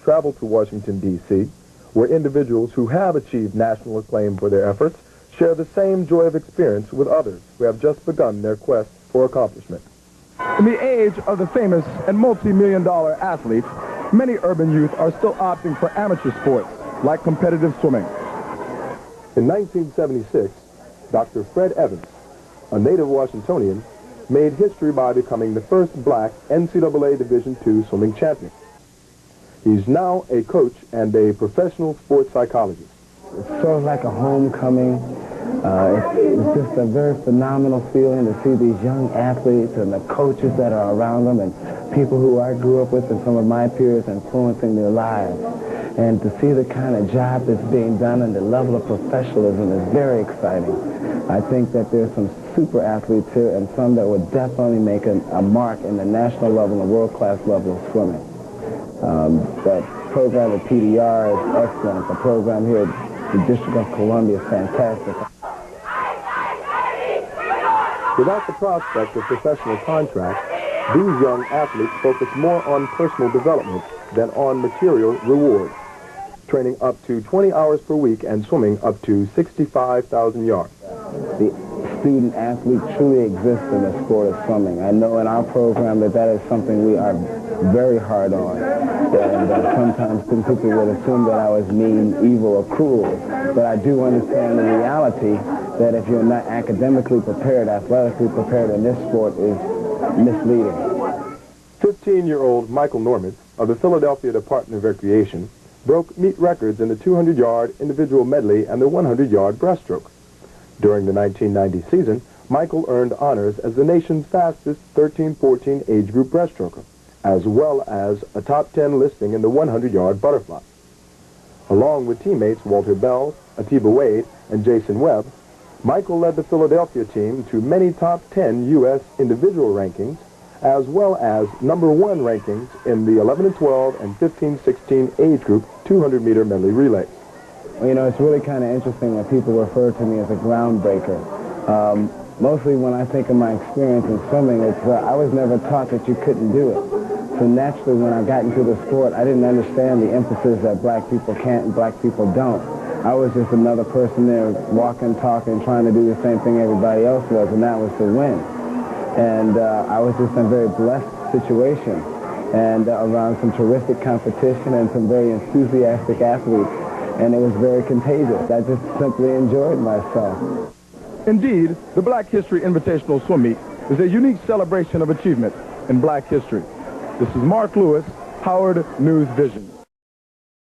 travel to Washington, D.C., where individuals who have achieved national acclaim for their efforts share the same joy of experience with others who have just begun their quest for accomplishment. In the age of the famous and multi-million-dollar athletes, many urban youth are still opting for amateur sports, like competitive swimming. In 1976, Dr. Fred Evans, a native Washingtonian, made history by becoming the first black NCAA Division II swimming champion. He's now a coach and a professional sports psychologist. It's sort of like a homecoming. It's just a very phenomenal feeling to see these young athletes and the coaches that are around them and people who I grew up with and some of my peers influencing their lives. And to see the kind of job that's being done and the level of professionalism is very exciting. I think that there's some super athletes here and some that would definitely make a mark in the national level and world-class level of swimming. The program at PDR is excellent. The program here at the District of Columbia is fantastic. Without the prospect of professional contracts, these young athletes focus more on personal development than on material rewards, training up to 20 hours per week and swimming up to 65,000 yards. The student athlete truly exists in the sport of swimming. I know in our program that is something we are very hard on. And sometimes some people would assume that I was mean, evil, or cruel. But I do understand the reality that if you're not academically prepared, athletically prepared in this sport is misleading. 15-year-old Michael Norment of the Philadelphia Department of Recreation broke meet records in the 200-yard individual medley and the 100-yard breaststroke. During the 1990 season, Michael earned honors as the nation's fastest 13-14 age group breaststroker, as well as a top 10 listing in the 100-yard butterfly. Along with teammates Walter Bell, Atiba Wade, and Jason Webb, Michael led the Philadelphia team to many top 10 U.S. individual rankings, as well as #1 rankings in the 11-12 and 15-16 age group 200-meter medley relay. Well, you know, it's really kind of interesting when people refer to me as a groundbreaker. Mostly when I think of my experience in swimming, it's I was never taught that you couldn't do it. So naturally, when I got into the sport, I didn't understand the emphasis that black people can't and black people don't. I was just another person there walking, talking, trying to do the same thing everybody else was, and that was to win. And I was just in a very blessed situation and around some terrific competition and some very enthusiastic athletes. And it was very contagious. I just simply enjoyed myself. Indeed, the Black History Invitational Swim Meet is a unique celebration of achievement in black history. This is Mark Lewis, Howard News Vision.